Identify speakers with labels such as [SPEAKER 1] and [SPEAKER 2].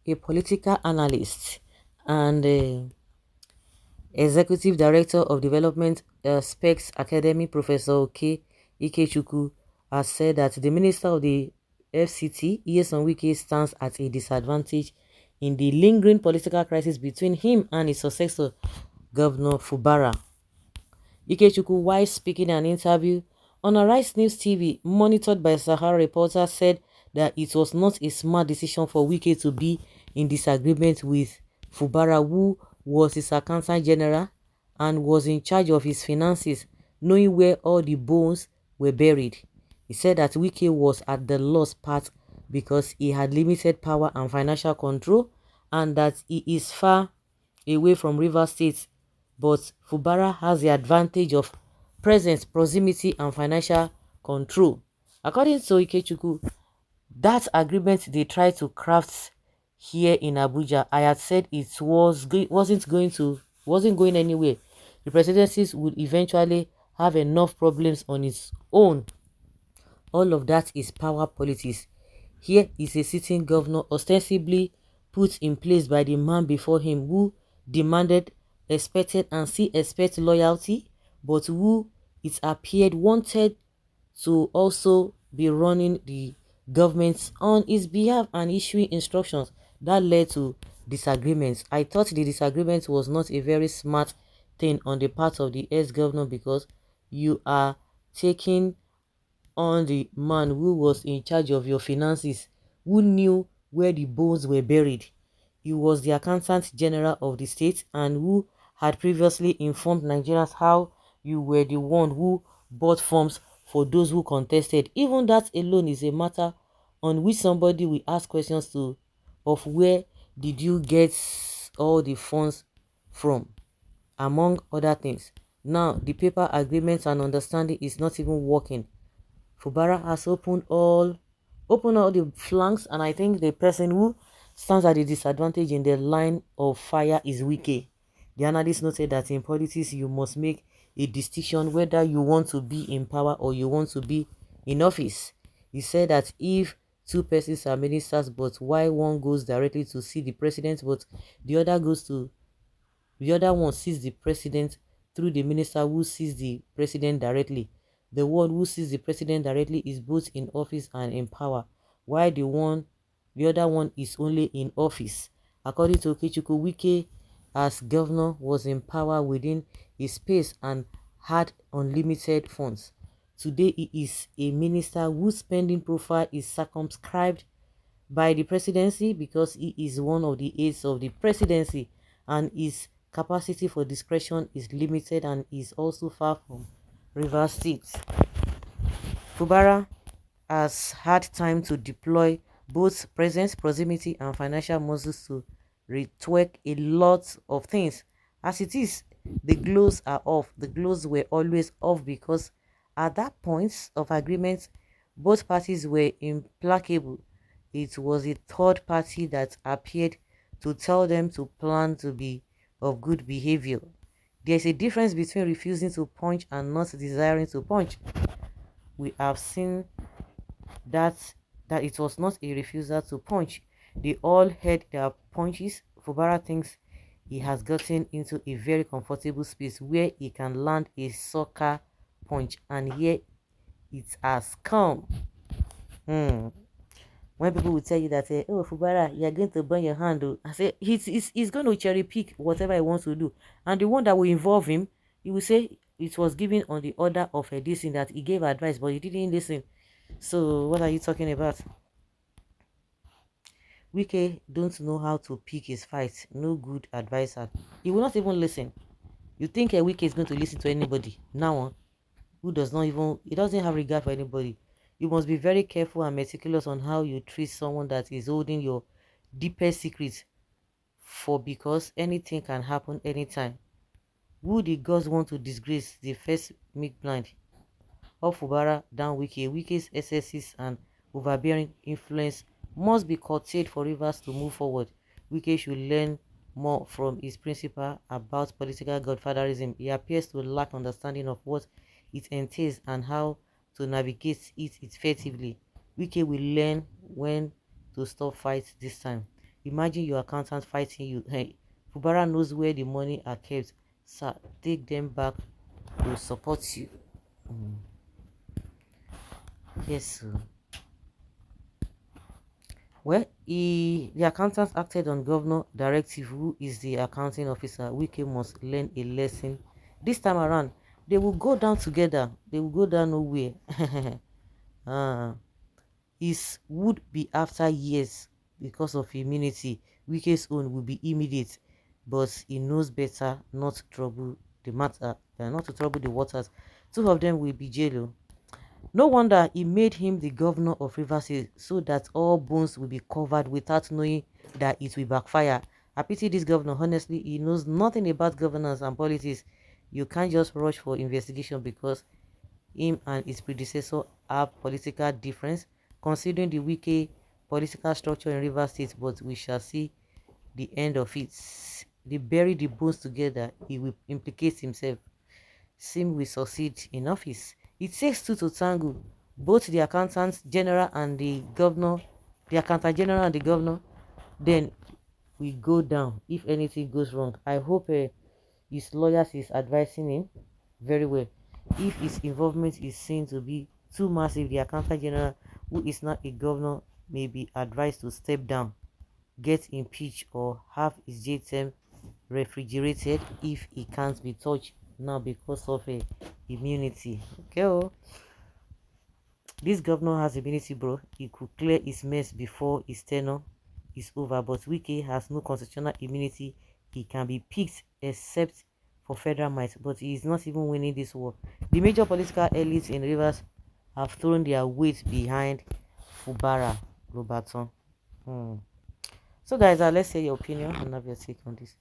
[SPEAKER 1] a political analyst and executive director of development Specs Academy, Professor Ikechukwu, has said that the minister of the FCT, Nyesom Wike, stands at a disadvantage in the lingering political crisis between him and his successor, Governor Fubara. Ikechukwu, while speaking in an interview on a Rice News TV monitored by Sahara reporters, said that it was not a smart decision for Wike to be in disagreement with Fubara, who was his accountant general and was in charge of his finances, knowing where all the bones were buried. He said that Wike was at the loss part because he had limited power and financial control, and that he is far away from Rivers State, but Fubara has the advantage of presence, proximity, and financial control. According to Ikechukwu, that agreement they tried to craft here in Abuja, I had said it wasn't going anywhere. The presidencies would eventually have enough problems on its own. All of that is power politics. Here is a sitting governor ostensibly put in place by the man before him, who demanded, expected, and still expect loyalty, but who it appeared wanted to also be running the government on his behalf and issuing instructions that led to disagreements. I thought the disagreement was not a very smart thing on the part of the ex-governor, because you are taking on the man who was in charge of your finances, who knew where the bones were buried. He was the accountant general of the state and who had previously informed Nigerians how you were the one who bought forms for those who contested. Even that alone is a matter on which somebody will ask questions to, of where did you get all the funds from, among other things. Now the paper agreement and understanding is not even working. Fubara has opened all the flanks, and I think the person who stands at a disadvantage in the line of fire is Wike. The analyst noted that in politics you must make a distinction whether you want to be in power or you want to be in office. He said that if two persons are ministers, but why one goes directly to see the president, but the other one sees the president through the minister who sees the president directly. The one who sees the president directly is both in office and in power, while the other one is only in office. According to Ikechukwu, Wike as governor was in power within his space and had unlimited funds. Today he is a minister whose spending profile is circumscribed by the presidency because he is one of the aides of the presidency, and his capacity for discretion is limited and is also far from Rivers State. Fubara has had time to deploy both presence, proximity, and financial muscles to retwerk a lot of things. As it is, the gloves are off. The gloves were always off because at that point of agreement, both parties were implacable. It was a third party that appeared to tell them to plan to be of good behavior. There's a difference between refusing to punch and not desiring to punch. We have seen that it was not a refusal to punch. They all had their punches. Fubara thinks he has gotten into a very comfortable space where he can land a soccer punch, and here it has come. When people will tell you that, oh, Fubara, you're going to burn your hand, I say he's going to cherry pick whatever he wants to do, and the one that will involve him, he will say it was given on the order of a this that he gave advice, but he didn't listen. So what are you talking about? Wike don't know how to pick his fights. No good advisor. He will not even listen. You think a Wike is going to listen to anybody now? Who does not even, he doesn't have regard for anybody. You must be very careful and meticulous on how you treat someone that is holding your deepest secrets, for because anything can happen anytime. Who the gods want to disgrace, the first make blind. Up Fubara, down Wike. Wike's excesses and overbearing influence must be curtailed for Rivers to move forward. Wike should learn more from his principal about political godfatherism. He appears to lack understanding of what it entails and how to navigate it effectively. Wike will learn when to stop fights this time. Imagine your accountant fighting you. Hey, Fubara knows where the money are kept. Sir, take them back. Will support you. Yes, sir. Well, the accountant acted on governor directive, who is the accounting officer. WIKE must learn a lesson. This time around, they will go down together. They will go down nowhere. His would be after years because of immunity. WIKE's own will be immediate, but he knows better not to trouble the matter, not to trouble the waters. Two of them will be jailed. No wonder he made him the governor of Rivers State, so that all bones will be covered without knowing that it will backfire. I pity this governor. Honestly, he knows nothing about governance and politics. You can't just rush for investigation because him and his predecessor have political difference, considering the wicked political structure in Rivers State, but we shall see the end of it. They bury the bones together. He will implicate himself. Sim will succeed in office. It takes two to tango. Both the accountant general and the governor, the accountant general and the governor, then we go down if anything goes wrong. I hope his lawyers is advising him very well. If his involvement is seen to be too massive, the accountant general, who is not a governor, may be advised to step down, get impeached, or have his jail term refrigerated if he can't be touched now because of immunity. Okay, oh. This governor has immunity, bro. He could clear his mess before his tenure is over, but WIKE has no constitutional immunity. He can be picked except for federal might, but he is not even winning this war. The major political elites in Rivers have thrown their weight behind Fubara Robertson. So guys, let's say your opinion and have your take on this.